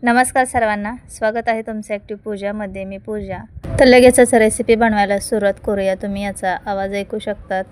नमस्कार सर्वांना, स्वागत आहे तुमचं ॲक्टिव्ह पूजामध्ये. मी पूजा. तर लगेचच रेसिपी बनवायला सुरुवात करूया. तुम्ही याचा आवाज ऐकू शकतात.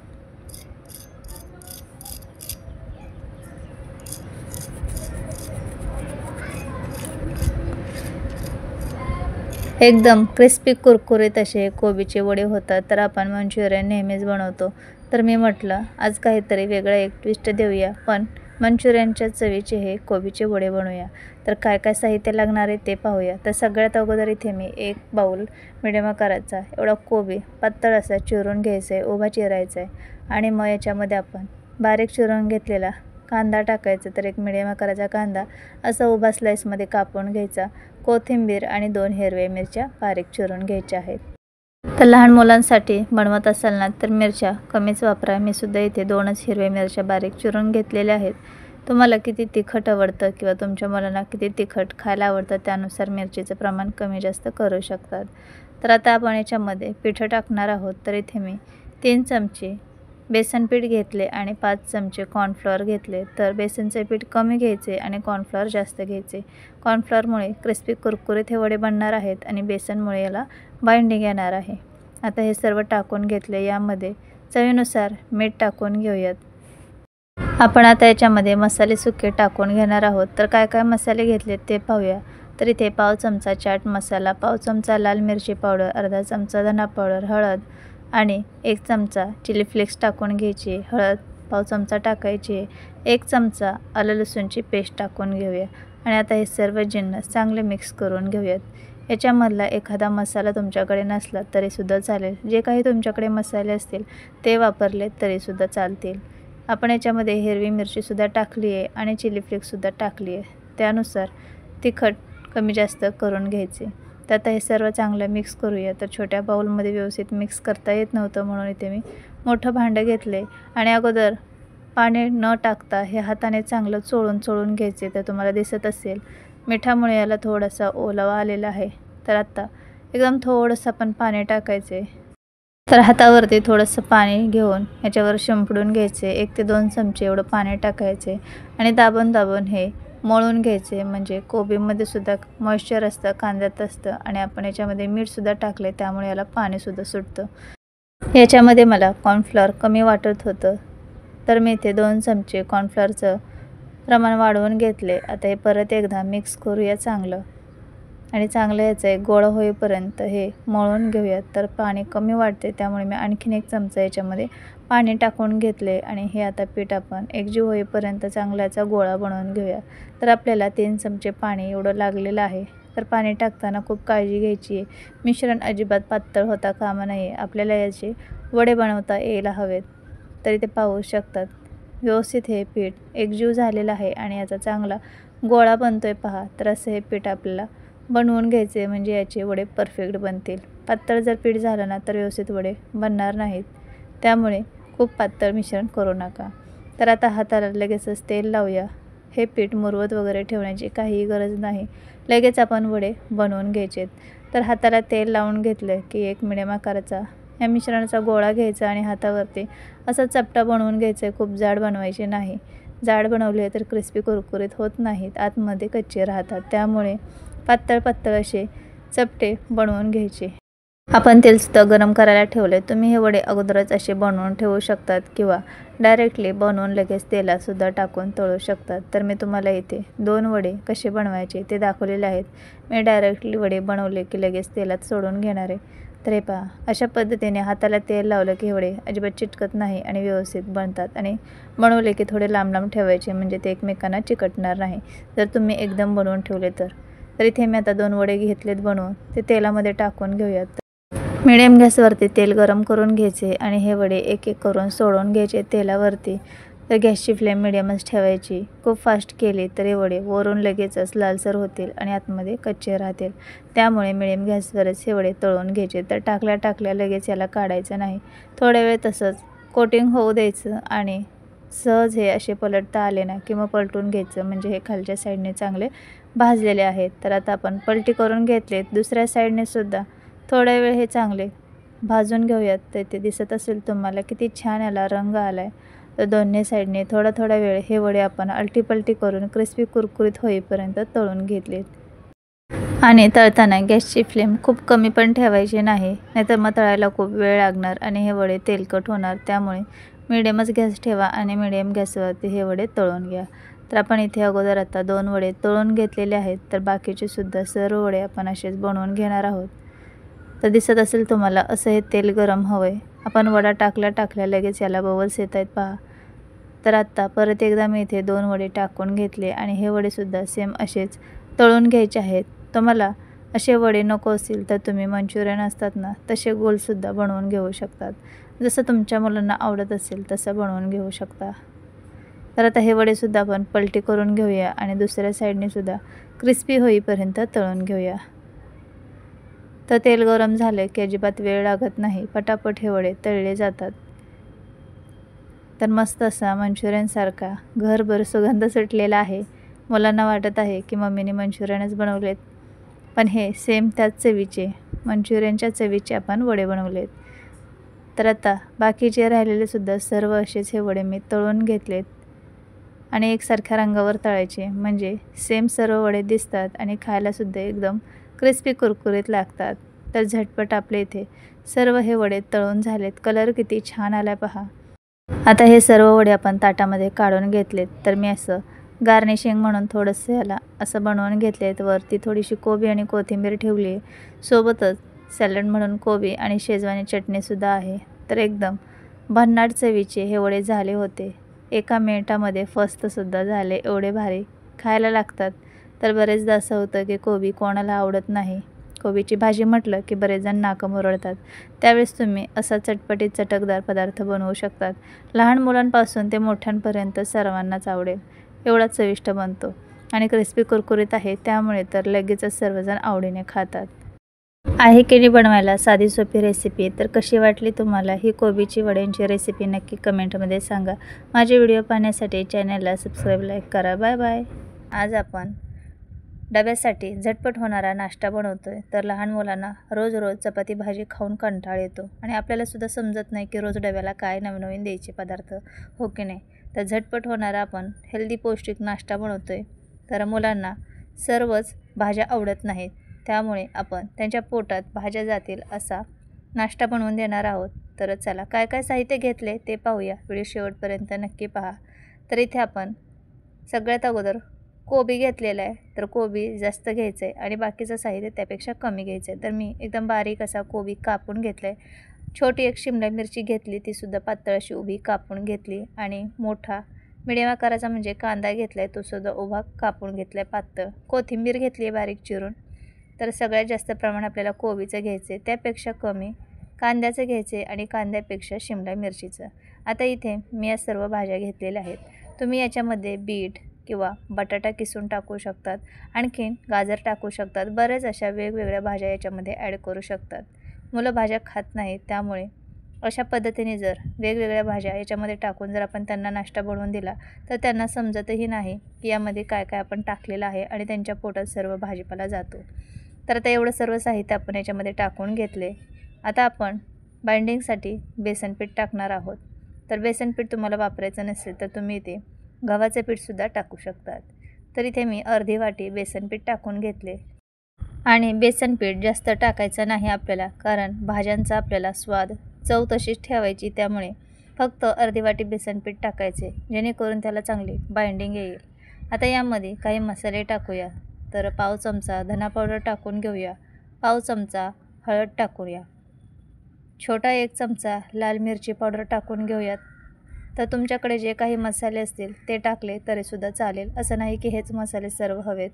एकदम क्रिस्पी कुरकुरीत असे कोबीचे वडे होतात. तर आपण मंचुरियन नेहमीच बनवतो, तर मी म्हटलं आज काहीतरी वेगळं एक ट्विस्ट देऊया, पण मंचुरियनच्या चवीचे हे कोबीचे वडे बनवूया. तर काय काय साहित्य लागणार आहे ते पाहूया. तर सगळ्यात अगोदर इथे मी एक बाउल मिडियम आकाराचा एवढा कोबी पातळ असा चिरून घ्यायचा आहे, उभा चिरायचा आहे. आणि मग याच्यामध्ये आपण बारीक चिरून घेतलेला कांदा टाकायचा. तर एक मिडियम आकाराचा कांदा असा उभा स्लाइसमध्ये कापून घ्यायचा. कोथिंबीर आणि 2 हिरव्या मिरच्या बारीक चिरून घ्यायच्या आहेत. तर लहान मुलांसाठी बनवत असाल ना तर मिरच्या कमीच वापरा. मी सुद्धा इथे 2च हिरव्या मिरच्या बारीक चिरून घेतलेल्या आहेत. तुम्हाला किती तिखट आवडतं किंवा तुमच्या मुलांना किती तिखट खायला आवडतं त्यानुसार मिरचीचं प्रमाण कमी जास्त करू शकतात. तर आता आपण याच्यामध्ये पिठं टाकणार आहोत. तर इथे मी 3 चमचे बेसन पीठ घेतले आणि 5 चमचे कॉर्नफ्लॉवर घेतले. तर बेसनचे पीठ कमी घ्यायचे आणि कॉर्नफ्लॉवर जास्त घ्यायचे. कॉर्नफ्लॉवरमुळे क्रिस्पी कुरकुरीत हे वडे बनणार आहेत आणि बेसनमुळे याला बाइंडिंग येणार आहे. आता हे सर्व टाकून घेतले. यामध्ये चवीनुसार मीठ टाकून घेऊयात. आपण आता याच्यामध्ये मसाले सुके टाकून घेणार आहोत. तर काय काय मसाले घेतलेत ते पाहूया. तर इथे पाव चमचा चाट मसाला, पाव चमचा लाल मिरची पावडर, अर्धा चमचा धना पावडर, हळद आणि 1 चमचा चिली फ्लेक्स टाकून घ्यायची. हळद पाव चमचा टाकायची. 1 चमचा आलं लसूणची पेस्ट टाकून घेऊया आणि आता हे सर्व जिन्नस चांगले मिक्स करून घेऊयात. याच्यामधला एखादा मसाला तुमच्याकडे नसला तरीसुद्धा चालेल. जे काही तुमच्याकडे मसाले असतील ते वापरले तरीसुद्धा चालतील. आपण याच्यामध्ये हिरवी मिरचीसुद्धा टाकली आहे आणि चिली फ्लेक्ससुद्धा टाकली आहे. त्यानुसार तिखट कमी जास्त करून घ्यायचे. तर आता हे सर्व चांगलं मिक्स करूया. तर छोट्या बाउलमध्ये व्यवस्थित मिक्स करता येत नव्हतं म्हणून इथे मी मोठं भांडं घेतले आणि अगोदर पाणी न टाकता हे हाताने चांगलं चोळून घ्यायचे. तर तुम्हाला दिसत असेल मिठामुळे याला थोडासा ओलावा आलेला आहे. तर आता एकदम थोडंसं आपण पाणी टाकायचे. तर हातावरती थोडंसं पाणी घेऊन याच्यावर शिंपडून घ्यायचे. 1 ते 2 चमचे एवढं पाणी टाकायचे आणि दाबून हे मळून घ्यायचे. म्हणजे कोबीमध्ये सुद्धा मॉइश्चर असतं, कांद्यात असतं आणि आपण याच्यामध्ये मीठसुद्धा टाकले त्यामुळे याला पाणीसुद्धा सुटतं. याच्यामध्ये मला कॉर्नफ्लॉवर कमी वाटत होतं तर मी इथे 2 चमचे कॉर्नफ्लॉवरचं प्रमाण वाढवून घेतले. आता हे परत एकदा मिक्स करूया चांगलं आणि चांगलं याचं एक गोळा होईपर्यंत हे मळून घेऊयात. तर पाणी कमी वाटते त्यामुळे मी आणखीन 1 चमचा याच्यामध्ये पाणी टाकून घेतले आणि हे आता पीठ आपण एकजीव होईपर्यंत चांगला याचा गोळा बनवून घेऊया. तर आपल्याला 3 चमचे पाणी एवढं लागलेलं आहे. तर पाणी टाकताना खूप काळजी घ्यायची आहे. मिश्रण अजिबात पातळ होता कामा नये. आपल्याला याचे वडे बनवता यायला हवेत. तरी ते पाहू शकतात व्यवस्थित हे पीठ एकजीव झालेलं आहे आणि याचा चांगला गोळा बनतोय पहा. तर असं हे पीठ आपल्याला बनवून घ्यायचे म्हणजे याचे वडे परफेक्ट बनतील. पातळ जर पीठ झालं ना तर व्यवस्थित वडे बनणार नाहीत. त्यामुळे खूप पातळ मिश्रण करू नका. तर आता हाताला लगेचच तेल लावूया. हे पीठ मुरवत वगैरे ठेवण्याची काहीही गरज नाही. लगेच आपण वडे बनवून घ्यायचेत. तर हाताला तेल लावून घेतलं की एक मिडियम आकाराचा या मिश्रणाचा गोळा घ्यायचा आणि हातावरती असा चपटा बनवून घ्यायचा. खूप जाड बनवायचे नाही. जाड बनवले तर क्रिस्पी कुरकुरीत होत नाहीत, आतमध्ये कच्चे राहतात. त्यामुळे पातळ असे चपटे बनवून घ्यायचे. आपण तेलसुद्धा गरम करायला ठेवले. तुम्ही हे वडे अगोदरच असे बनवून ठेवू शकतात किंवा डायरेक्टली बनवून लगेच तेलातसुद्धा टाकून तळू शकतात. तर मी तुम्हाला इथे 2 वडे कसे बनवायचे ते दाखवलेले आहेत. मी डायरेक्टली वडे बनवले की लगेच तेलात सोडून घेणार आहे. तर हे पहा, अशा पद्धतीने हाताला तेल लावलं की हे वडे अजिबात चिटकत नाही आणि व्यवस्थित बनतात. आणि बनवले की थोडे लांब ठेवायचे म्हणजे ते एकमेकांना चिकटणार नाही जर तुम्ही एकदम बनवून ठेवले तर. इथे मी आता 2 वडे घेतलेत बनवून. ते तेलामध्ये टाकून घेऊयात. मिडियम गॅसवरती तेल गरम करून घ्यायचे आणि हे वडे एक करून सोडून घ्यायचे तेलावरती. तर गॅसची फ्लेम मिडियमच ठेवायची. खूप फास्ट केली तर हे वडे वरून लगेचच लालसर होतील आणि आतमध्ये कच्चे राहतील. त्यामुळे मिडियम गॅसवरच हे वडे तळून घ्यायचे. तर टाकल्या लगेच याला काढायचं नाही. थोड्या वेळ तसंच कोटिंग होऊ द्यायचं आणि सहज हे असे पलटता आले ना की मग पलटून घ्यायचं म्हणजे हे खालच्या साईडने चांगले भाजलेले आहेत. तर आता आपण पलटी करून घेतलेत. दुसऱ्या साईडने सुद्धा थोडा वेळ हे चांगले भाजून घेऊयात. तर ते दिसत असेल तुम्हाला किती छान याला रंग आला आहे. तर दोन्ही साईडने थोडा वेळ हे वडे आपण अलटी पलटी करून क्रिस्पी कुरकुरीत होईपर्यंत तळून घेतलेत. आणि तळताना गॅसची फ्लेम खूप कमी पण ठेवायची नाही, नाहीतर मग तळायला खूप वेळ लागणार आणि हे वडे तेलकट होणार. त्यामुळे मिडियमच गॅस ठेवा आणि मिडियम गॅसवरती हे वडे तळून घ्या. तर आपण इथे अगोदर आता 2 वडे तळून घेतलेले आहेत. तर बाकीचे सुद्धा सर्व वडे आपण असेच बनवून घेणार आहोत. तर दिसत असेल तुम्हाला असं हे तेल गरम हवं आहे. आपण वडा टाकल्या लगेच याला बबल्स येत आहेत पहा. तर आत्ता परत एकदा मी इथे 2 वडे टाकून घेतले आणि हे वडेसुद्धा सेम असेच तळून घ्यायचे आहेत. तुम्हाला असे वडे नको असतील तर तुम्ही मंचुरियन असतात ना, तसे गोलसुद्धा बनवून घेऊ शकतात. जसं तुमच्या मुलांना आवडत असेल तसं बनवून घेऊ शकता. तर आता हे वडेसुद्धा आपण पलटी करून घेऊया आणि दुसऱ्या साईडने सुद्धा क्रिस्पी होईपर्यंत तळून घेऊया. तर तेल गरम झालं की अजिबात वेळ लागत नाही, पटापट हे वडे तळले जातात. तर मस्त असा मंचुरियनसारखा घरभर सुगंध सुटलेला आहे. मुलांना वाटत आहे की मम्मीने मंचुरियनच बनवलेत, पण हे सेम त्याच चवीचे मंचुरियनच्या चवीचे आपण वडे बनवलेत. तर आता बाकीचे राहिलेले सुद्धा सर्व असेच हे वडे मी तळून घेतलेत आणि एकसारख्या रंगावर तळायचे, म्हणजे सेम सर्व वडे दिसतात आणि खायलासुद्धा एकदम क्रिस्पी कुरकुरीत लागतात. तर झटपट आपले इथे सर्व हे वडे तळून झालेत. कलर किती छान आला पहा. आता हे सर्व वडे आपण ताटामध्ये काढून घेतलेत. तर मी असं गार्निशिंग म्हणून थोडंसं ह्याला असं बनवून घेतलेत. वरती थोडीशी कोबी आणि कोथिंबीर ठेवली आहे. सोबतच सॅलड म्हणून कोबी आणि शेजवानी चटणीसुद्धा आहे. तर एकदम भन्नाट चवीचे हे वडे झाले होते. एका मिनिटामध्ये फस्तसुद्धा झाले, एवढे भारी खायला लागतात. तर बरेचदा असं होतं की कोबी कोणाला आवडत नाही. कोबीची भाजी म्हटलं की बरेच जण नाकं मुरडतात. त्यावेळेस तुम्ही असा चटपटीत चटकदार पदार्थ बनवू शकतात. लहान मुलांपासून ते मोठ्यांपर्यंत सर्वांनाच आवडेल, एवढा चविष्ट बनतो आणि क्रिस्पी कुरकुरीत आहे. त्यामुळे तर लगेचच सर्वजण आवडीने खातात. आहे की नाही बनवायला साधी सोपी रेसिपी. तर कशी वाटली तुम्हाला ही कोबीची वड्यांची रेसिपी नक्की कमेंटमध्ये सांगा. माझे व्हिडिओ पाहण्यासाठी चॅनलला सबस्क्राईब, लाईक करा. Bye bye. आज आपण डब्यासाठी झटपट होणारा नाश्ता बनवतोय. तर लहान मुलांना रोज रोज चपाती भाजी खाऊन कंटाळ येतो आणि आपल्यालासुद्धा समजत नाही की रोज डब्याला काय नवनवीन द्यायचे पदार्थ, हो की नाही. तर झटपट होणारा आपण हेल्दी पौष्टिक नाश्ता बनवतोय. तर मुलांना सर्वच भाज्या आवडत नाहीत, त्यामुळे आपण त्यांच्या पोटात भाज्या जातील असा नाश्ता बनवून देणार आहोत. तर चला काय काय साहित्य घेतले ते पाहूया. व्हिडिओ शेवटपर्यंत नक्की पहा. तर इथे आपण सगळ्यात अगोदर कोबी घेतलेला आहे. तर कोबी जास्त घ्यायचं आहे आणि बाकीचं साहित्य त्यापेक्षा कमी घ्यायचं आहे. तर मी एकदम बारीक असा कोबी कापून घेतला आहे. छोटी एक शिमला मिरची घेतली, तीसुद्धा पातळ अशी उभी कापून घेतली आणि मोठा मिडियम आकाराचा म्हणजे कांदा घेतला आहे, तोसुद्धा उभा कापून घेतला आहे पातळ. कोथिंबीर घेतली आहे बारीक चिरून. तर सगळ्यात जास्त प्रमाण आपल्याला कोबीचं घ्यायचं आहे, त्यापेक्षा कमी कांद्याचं घ्यायचं आहे आणि कांद्यापेक्षा शिमला मिरचीचं. आता इथे मी या सर्व भाज्या घेतलेल्या आहेत. तुम्ही याच्यामध्ये बीट किंवा बटाटा किसून टाकू शकतात, आणखीन गाजर टाकू शकतात. बऱ्याच अशा वेगवेगळ्या भाज्या याच्यामध्ये ॲड करू शकतात. मुलं भाज्या खात नाहीत, त्यामुळे अशा पद्धतीने जर वेगवेगळ्या भाज्या याच्यामध्ये टाकून जर आपण त्यांना नाश्ता बनवून दिला तर त्यांना समजतही नाही की यामध्ये काय काय आपण टाकलेलं आहे आणि त्यांच्या पोटात सर्व भाजीपाला जातो. तर आता एवढं सर्व साहित्य आपण याच्यामध्ये टाकून घेतले. आता आपण बाइंडिंगसाठी बेसन पीठ टाकणार आहोत. तर बेसन पीठ तुम्हाला वापरायचं नसेल तर तुम्ही इथे गव्हाचं पीठसुद्धा टाकू शकतात. तर इथे मी अर्धी वाटी बेसन पीठ टाकून घेतले आणि बेसन पीठ जास्त टाकायचं नाही आपल्याला, कारण भाज्यांचा आपल्याला स्वाद चव तशीच ठेवायची. त्यामुळे फक्त अर्धी वाटी बेसन पीठ टाकायचे, जेणेकरून त्याला चांगली बाइंडिंग येईल. आता यामध्ये काही मसाले टाकूया. तर पाव चमचा धना पावडर टाकून घेऊया, पाव चमचा हळद टाकूया, छोटा 1 चमचा लाल मिरची पावडर टाकून घेऊयात. तर तुमच्याकडे जे काही मसाले असतील ते टाकले तरीसुद्धा चालेल, असं नाही की हेच मसाले सर्व हवेत.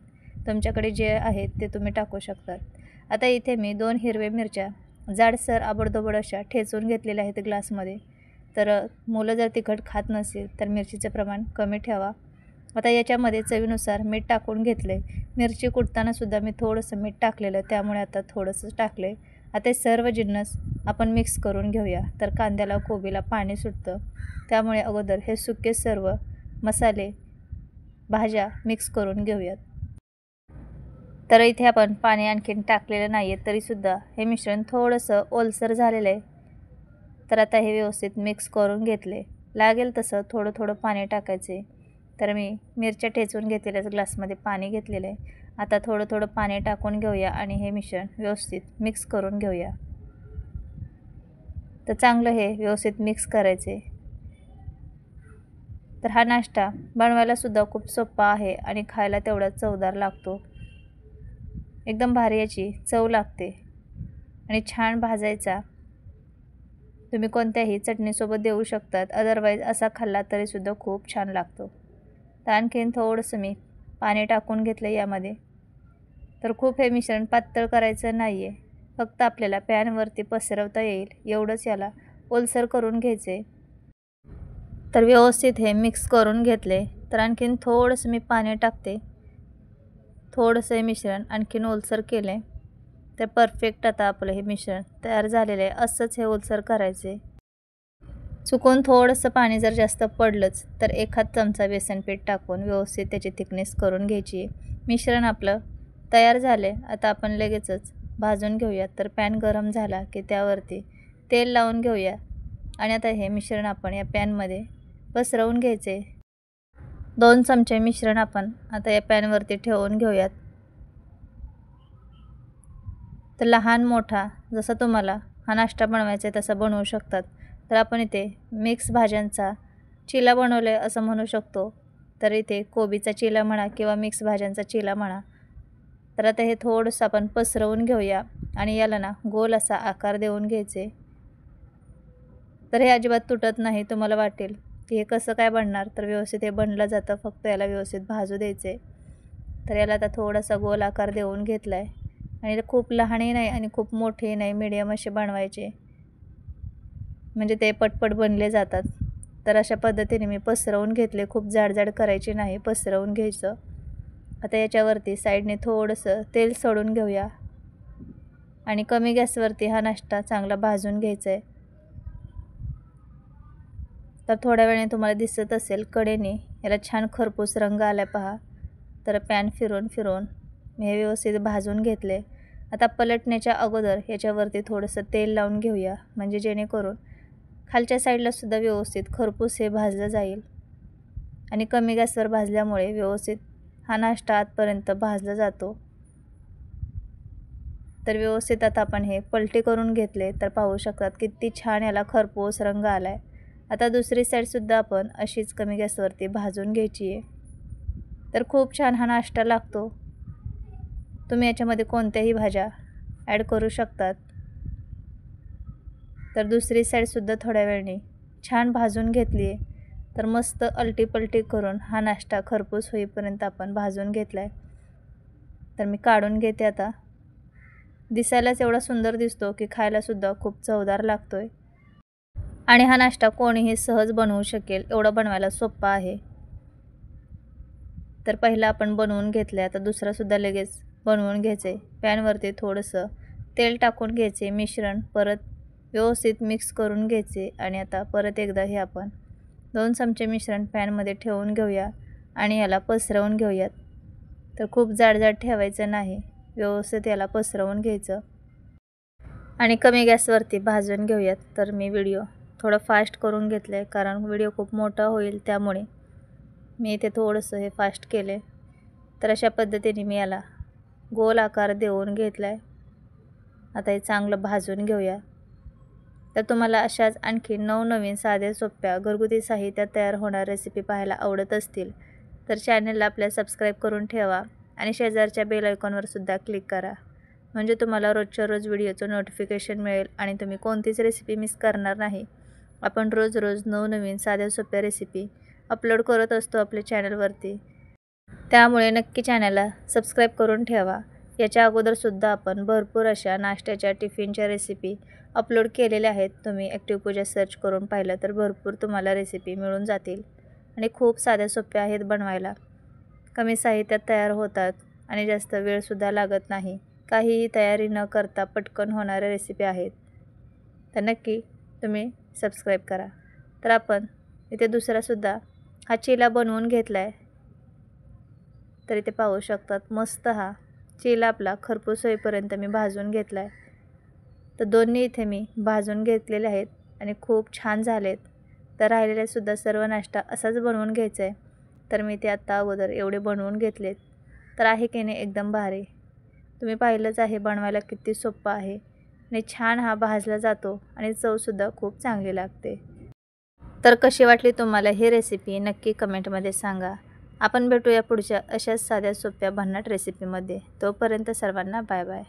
तुमच्याकडे जे आहेत ते तुम्ही टाकू शकतात. आता इथे मी 2 हिरव्या मिरच्या जाडसर आबडधोबड अशा ठेचून घेतलेल्या आहेत ग्लासमध्ये. तर मुलं जर तिखट खात नसेल तर मिरचीचं प्रमाण कमी ठेवा. आता याच्यामध्ये चवीनुसार मीठ टाकून घेतले. मिरची कुटतानासुद्धा मी थोडंसं मीठ टाकलेलं, त्यामुळे आता थोडंसं टाकलं आहे. आता हे सर्व जिन्नस आपण मिक्स करून घेऊया. तर कांद्याला कोबीला पाणी सुटतं, त्यामुळे अगोदर हे सुके सर्व मसाले भाज्या मिक्स करून घेऊयात. तर इथे आपण पाणी आणखीन टाकलेलं नाही आहे, तरीसुद्धा हे मिश्रण थोडंसं ओलसर झालेलं आहे. तर आता हे व्यवस्थित मिक्स करून घेतले. लागेल तसं थोडं थोडं पाणी टाकायचे. तर मी मिरच्या ठेचून घेतलेल्याच ग्लासमध्ये पाणी घेतलेलं आहे आता थोडं थोडं पाणी टाकून घेऊया आणि हे मिश्रण व्यवस्थित मिक्स करून घेऊया. तर चांगलं हे व्यवस्थित मिक्स करायचे. तर हा नाश्ता बनवायला सुद्धा खूप सोपा आहे आणि खायला तेवढा चवदार लागतो. एकदम भारी याची चव लागते आणि छान भाजायचा. तुम्ही कोणत्याही चटणीसोबत देऊ शकतात, अदरवाईज असा खाल्ला तरीसुद्धा खूप छान लागतो. तर आणखीन थोडंसं मी पाणी टाकून घेतलं यामध्ये. तर खूप हे मिश्रण पातळ करायचं नाही आहे, फक्त आपल्याला पॅनवरती पसरवता येईल एवढंच याला ओलसर करून घ्यायचे. तर व्यवस्थित हे मिक्स करून घेतले. तर आणखीन थोडंसं मी पाणी टाकते. थोडंसं हे मिश्रण आणखीन ओलसर केले. तर परफेक्ट आता आपलं हे मिश्रण तयार झालेलं आहे. असंच हे ओलसर करायचे. चुकून थोडंसं पाणी जर जास्त पडलंच तर एखाद चमचा बेसनपीठ टाकून व्यवस्थित त्याची थिकनेस करून घ्यायची. मिश्रण आपलं तयार झाले. आता आपण लगेचच भाजून घेऊया. तर पॅन गरम झाला की त्यावरती तेल लावून घेऊया आणि आता हे मिश्रण आपण या पॅनमध्ये पसरवून घ्यायचे. 2 चमचे मिश्रण आपण आता या पॅनवरती ठेवून घेऊयात. तर लहान मोठा जसा तुम्हाला हा नाश्ता बनवायचा आहे तसा बनवू शकतात. तर आपण इथे मिक्स भाज्यांचा चिला बनवलं आहे असं म्हणू शकतो. तर इथे कोबीचा चिला म्हणा किंवा मिक्स भाज्यांचा चिला म्हणा. तर आता हे थोडंसं आपण पसरवून घेऊया आणि याला ना गोल असा आकार देऊन घ्यायचे. तर हे अजिबात तुटत नाही. तुम्हाला वाटेल की हे कसं काय बनणार, तर व्यवस्थित हे बनलं जातं, फक्त याला व्यवस्थित भाजू द्यायचे. तर याला आता थोडासा गोल आकार देऊन घेतला आहे आणि खूप लहानही नाही आणि खूप मोठेही नाही, मीडियम असे बनवायचे, म्हणजे ते पटपट बनले जातात. तर अशा पद्धतीने मी पसरवून घेतले. खूप जाडजाड करायचे नाही, पसरवून घ्यायचं. आता याच्यावरती साईडने थोडंसं तेल सोडून घेऊया आणि कमी गॅसवरती हा नाश्ता चांगला भाजून घ्यायचा आहे. तर थोड्या वेळाने तुम्हाला दिसत असेल कडेने याला छान खरपूस रंग आला पहा. तर पॅन फिरवून फिरवून मी हे व्यवस्थित भाजून घेतले. आता पलटण्याच्या अगोदर याच्यावरती थोडंसं तेल लावून घेऊया, म्हणजे जेणेकरून खालच्या साईडलासुद्धा व्यवस्थित खरपूस हे भाजलं जाईल आणि कमी गॅसवर भाजल्यामुळे व्यवस्थित हा नाश्ता आतपर्यंत भाजला जातो. तर व्यवस्थित आता आपण हे पलटी करून घेतले. तर पाहू शकतात किती छान याला खरपूस रंग आला आहे. आता दुसरी साईडसुद्धा आपण अशीच कमी गॅसवरती भाजून घ्यायची आहे. तर खूप छान हा नाश्ता लागतो. तुम्ही याच्यामध्ये कोणत्याही भाज्या ॲड करू शकतात. तर दुसरी साईडसुद्धा थोड्या वेळाने छान भाजून घेतली आहे. तर मस्त अलटी-पलटी करून हा नाश्ता खरपूस होईपर्यंत आपण भाजून घेतला आहे. तर मी काढून घेते आता. दिसायलाच एवढा सुंदर दिसतो की खायलासुद्धा खूप चवदार लागतो आहे आणि हा नाश्ता कोणीही सहज बनवू शकेल, एवढा बनवायला सोपा आहे. तर पहिला आपण बनवून घेतलं आहे, आता दुसरासुद्धा लगेच बनवून घ्यायचं आहे. पॅनवरती थोडंसं तेल टाकून घ्यायचे. मिश्रण परत व्यवस्थित मिक्स करून घ्यायचे आणि आता परत एकदा हे आपण 2 चमचे मिश्रण पॅनमध्ये ठेवून घेऊया आणि याला पसरवून घेऊयात. तर खूप जाड ठेवायचं नाही, व्यवस्थित याला पसरवून घ्यायचं आणि कमी गॅसवरती भाजून घेऊयात. तर मी व्हिडिओ थोडं फास्ट करून घेतलं आहे, कारण व्हिडिओ खूप मोठा होईल, त्यामुळे मी इथे थोडंसं हे फास्ट केले. तर अशा पद्धतीने मी याला गोल आकार देऊन घेतला आहे. आता हे चांगलं भाजून घेऊया. तर तुम्हाला अशाच आणखी नवनवीन साध्या सोप्या घरगुती साहित्यात तयार होणाऱ्या रेसिपी पाहायला आवडत असतील तर चॅनलला आपल्या सबस्क्राईब करून ठेवा आणि शेजारच्या बेल आयकॉनवर सुद्धा क्लिक करा, म्हणजे तुम्हाला रोजच्या रोज व्हिडिओचं नोटिफिकेशन मिळेल आणि तुम्ही कोणतीच रेसिपी मिस करणार नाही. आपण रोज नवनवीन साध्या सोप्या रेसिपी अपलोड करत असतो आपल्या चॅनलवरती, त्यामुळे नक्की चॅनलला सबस्क्राईब करून ठेवा. याच्या अगोदरसुद्धा आपण भरपूर अशा नाश्त्याच्या टिफिनच्या रेसिपी अपलोड केलेल्या आहेत. तुम्ही ॲक्टिव्ह पूजा सर्च करून पाहिलं तर भरपूर तुम्हाला रेसिपी मिळून जातील आणि खूप साध्या सोप्या आहेत बनवायला. कमी साहित्यात तयार होतात आणि जास्त वेळसुद्धा लागत नाही. काहीही तयारी न करता पटकन होणाऱ्या रेसिपी आहेत. तर नक्की तुम्ही सबस्क्राईब करा. तर आपण इथे दुसरासुद्धा हा चिला बनवून घेतला आहे. तर इथे पाहू शकतात मस्त हा चिला आपला खरपूस होईपर्यंत मी भाजून घेतला आहे. तर दोन्ही इथे मी भाजून घेतलेले आहेत आणि खूप छान झालेत. तर राहिलेलेसुद्धा सर्व नाश्ता असाच बनवून घ्यायचा आहे. तर मी ते आत्ता अगोदर एवढे बनवून घेतलेत. तर आहे की नाही एकदम भारी. तुम्ही पाहिलंच आहे बनवायला किती सोपं आहे आणि छान हा भाजला जातो आणि चवसुद्धा खूप चांगली लागते. तर कशी वाटली तुम्हाला ही रेसिपी नक्की कमेंटमध्ये सांगा. आपण भेटूया पुढच्या अशाच साध्या सोप्या भन्नाट रेसिपीमध्ये. तोपर्यंत सर्वांना बाय बाय.